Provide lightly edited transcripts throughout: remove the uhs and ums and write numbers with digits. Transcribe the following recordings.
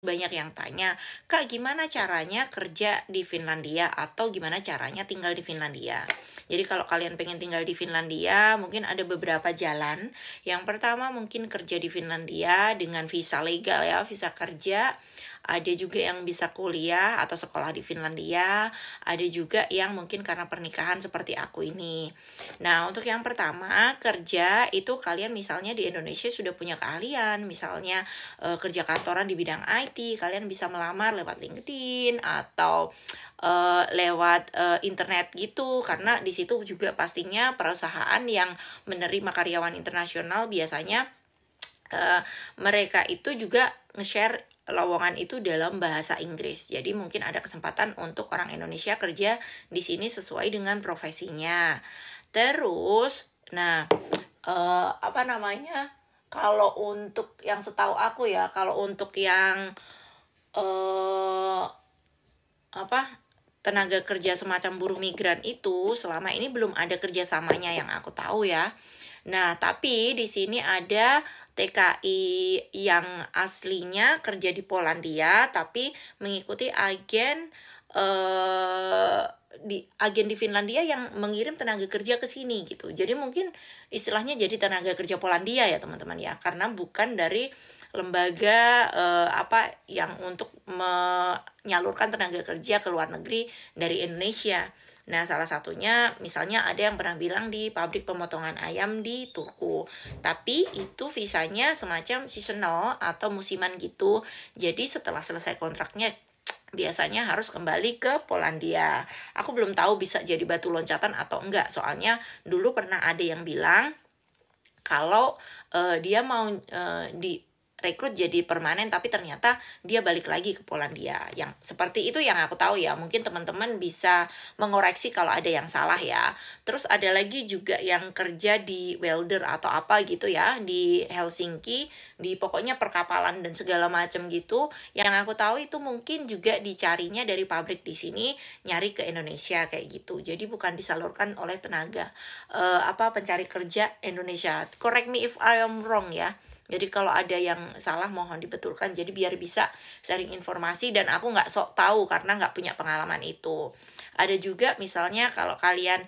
Banyak yang tanya, Kak, gimana caranya kerja di Finlandia atau gimana caranya tinggal di Finlandia? Jadi kalau kalian pengen tinggal di Finlandia, mungkin ada beberapa jalan. Yang pertama mungkin kerja di Finlandia dengan visa legal ya, visa kerja. Ada juga yang bisa kuliah atau sekolah di Finlandia. Ada juga yang mungkin karena pernikahan seperti aku ini. Nah, untuk yang pertama, kerja itu kalian misalnya di Indonesia sudah punya keahlian, misalnya kerja kantoran di bidang IT, kalian bisa melamar lewat LinkedIn atau lewat internet gitu, karena di situ juga pastinya perusahaan yang menerima karyawan internasional biasanya mereka itu juga nge-share lowongan itu dalam bahasa Inggris. Jadi mungkin ada kesempatan untuk orang Indonesia kerja di sini sesuai dengan profesinya. Terus, nah, apa namanya? Kalau untuk yang setahu aku ya, kalau untuk yang apa tenaga kerja semacam buruh migran itu selama ini belum ada kerjasamanya yang aku tahu ya. Nah, tapi di sini ada TKI yang aslinya kerja di Polandia tapi mengikuti agen di Finlandia yang mengirim tenaga kerja ke sini gitu. Jadi mungkin istilahnya jadi tenaga kerja Polandia ya teman-teman ya, karena bukan dari lembaga yang untuk menyalurkan tenaga kerja ke luar negeri dari Indonesia. Nah, salah satunya misalnya ada yang pernah bilang di pabrik pemotongan ayam di Turku. Tapi itu visanya semacam seasonal atau musiman gitu. Jadi setelah selesai kontraknya biasanya harus kembali ke Polandia. Aku belum tahu bisa jadi batu loncatan atau enggak. Soalnya dulu pernah ada yang bilang kalau dia mau direkrut jadi permanen tapi ternyata dia balik lagi ke Polandia. Yang seperti itu yang aku tahu ya. Mungkin teman-teman bisa mengoreksi kalau ada yang salah ya. Terus ada lagi juga yang kerja di welder atau apa gitu ya di Helsinki, di pokoknya perkapalan dan segala macam gitu. Yang aku tahu itu mungkin juga dicarinya dari pabrik di sini nyari ke Indonesia kayak gitu. Jadi bukan disalurkan oleh tenaga pencari kerja Indonesia. Correct me if I am wrong ya. Jadi kalau ada yang salah mohon dibetulkan. Jadi biar bisa sharing informasi dan aku nggak sok tahu karena nggak punya pengalaman itu. Ada juga misalnya kalau kalian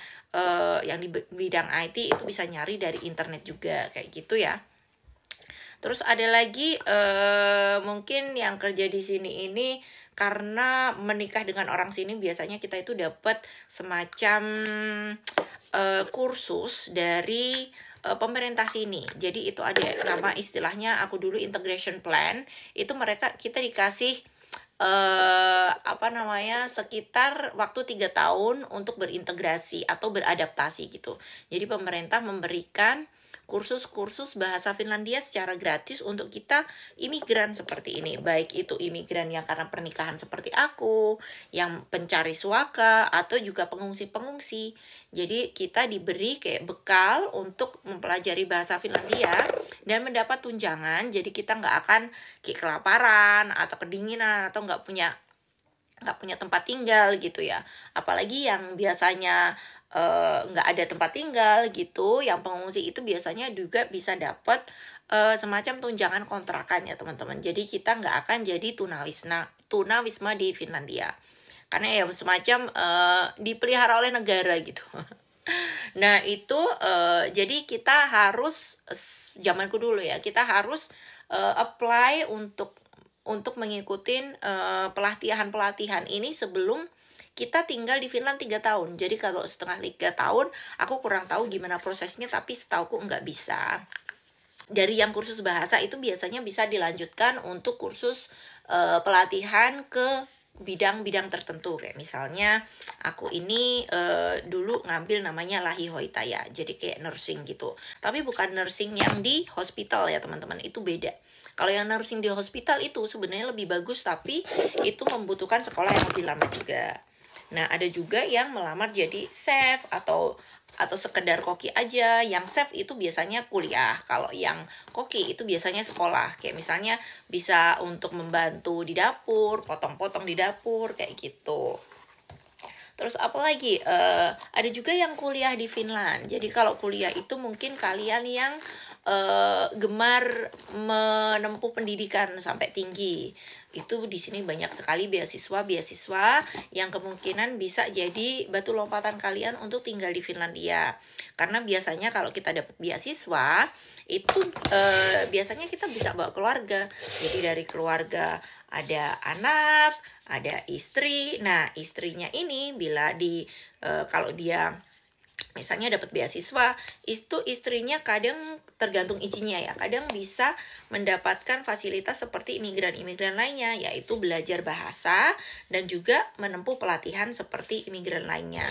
yang di bidang IT itu bisa nyari dari internet juga kayak gitu ya. Terus ada lagi mungkin yang kerja di sini ini karena menikah dengan orang sini biasanya kita itu dapat semacam kursus dari pemerintah sini. Jadi itu ada nama istilahnya aku dulu integration plan. Itu kita dikasih sekitar waktu 3 tahun untuk berintegrasi atau beradaptasi gitu. Jadi pemerintah memberikan kursus-kursus bahasa Finlandia secara gratis untuk kita imigran seperti ini. Baik itu imigran yang karena pernikahan seperti aku, yang pencari suaka, atau juga pengungsi-pengungsi. Jadi kita diberi kayak bekal untuk mempelajari bahasa Finlandia dan mendapat tunjangan. Jadi kita nggak akan kayak kelaparan atau kedinginan atau nggak punya tempat tinggal gitu ya. Apalagi yang biasanya nggak ada tempat tinggal gitu, yang pengungsi itu biasanya juga bisa dapat semacam tunjangan kontrakan ya teman-teman. Jadi kita nggak akan jadi tunawisma di Finlandia karena ya semacam dipelihara oleh negara gitu. Nah itu jadi kita harus zamanku dulu ya, kita harus apply untuk mengikuti pelatihan ini sebelum kita tinggal di Finland 3 tahun. Jadi kalau setengah 3 tahun, aku kurang tahu gimana prosesnya, tapi setauku nggak bisa. Dari yang kursus bahasa itu biasanya bisa dilanjutkan untuk kursus pelatihan ke bidang-bidang tertentu. Kayak misalnya aku ini dulu ngambil namanya Lahi Hoitaya, jadi kayak nursing gitu. Tapi bukan nursing yang di hospital ya teman-teman, itu beda. Kalau yang nursing di hospital itu sebenarnya lebih bagus, tapi itu membutuhkan sekolah yang lebih lama juga. Nah, ada juga yang melamar jadi chef atau sekedar koki aja. Yang chef itu biasanya kuliah. Kalau yang koki itu biasanya sekolah. Kayak misalnya bisa untuk membantu di dapur, potong-potong di dapur, kayak gitu. Terus apalagi ada juga yang kuliah di Finland. Jadi kalau kuliah itu mungkin kalian yang gemar menempuh pendidikan sampai tinggi. Itu di sini banyak sekali beasiswa yang kemungkinan bisa jadi batu lompatan kalian untuk tinggal di Finlandia. Karena biasanya kalau kita dapat beasiswa itu biasanya kita bisa bawa keluarga. Jadi dari keluarga ada anak, ada istri. Nah, istrinya ini bila kalau dia misalnya dapat beasiswa, itu istrinya kadang tergantung izinnya ya, kadang bisa mendapatkan fasilitas seperti imigran-imigran lainnya, yaitu belajar bahasa dan juga menempuh pelatihan seperti imigran lainnya.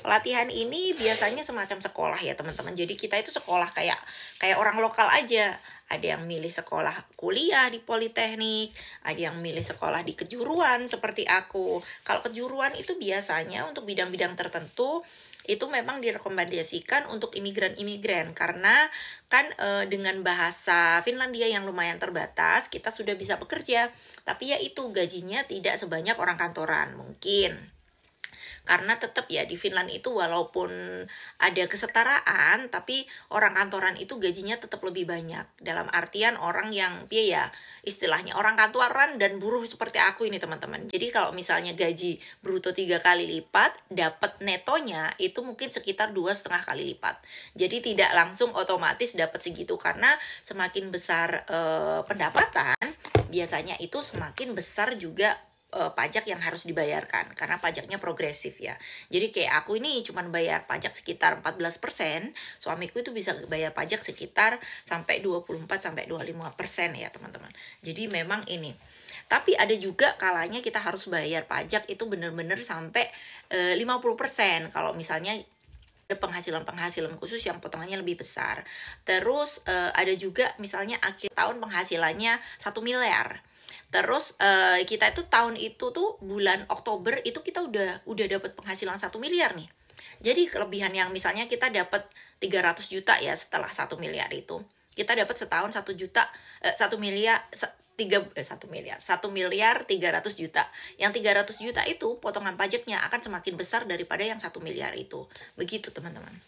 Pelatihan ini biasanya semacam sekolah ya teman-teman. Jadi kita itu sekolah kayak orang lokal aja. Ada yang milih sekolah kuliah di Politeknik, ada yang milih sekolah di kejuruan seperti aku. Kalau kejuruan itu biasanya untuk bidang-bidang tertentu itu memang direkomendasikan untuk imigran-imigran karena kan dengan bahasa Finlandia yang lumayan terbatas kita sudah bisa bekerja, tapi ya itu gajinya tidak sebanyak orang kantoran mungkin. Karena tetap ya di Finland itu walaupun ada kesetaraan, tapi orang kantoran itu gajinya tetap lebih banyak. Dalam artian orang yang ya istilahnya orang kantoran dan buruh seperti aku ini teman-teman. Jadi kalau misalnya gaji bruto 3 kali lipat, dapat netonya itu mungkin sekitar 2,5 kali lipat. Jadi tidak langsung otomatis dapat segitu karena semakin besar pendapatan, biasanya itu semakin besar juga pajak yang harus dibayarkan karena pajaknya progresif ya. Jadi kayak aku ini cuma bayar pajak sekitar 14%, suamiku itu bisa bayar pajak sekitar sampai 24-25% ya teman-teman. Jadi memang ini. Tapi ada juga kalanya kita harus bayar pajak itu benar-benar sampai 50% kalau misalnya ada penghasilan khusus yang potongannya lebih besar. Terus ada juga misalnya akhir tahun penghasilannya 1 miliar. Terus kita itu tahun itu tuh bulan Oktober itu kita udah dapat penghasilan 1 miliar nih. Jadi kelebihan yang misalnya kita dapat 300 juta ya setelah 1 miliar itu. Kita dapat setahun 1 juta 1 miliar 1 miliar 300 juta. Yang 300 juta itu potongan pajaknya akan semakin besar daripada yang 1 miliar itu. Begitu teman-teman.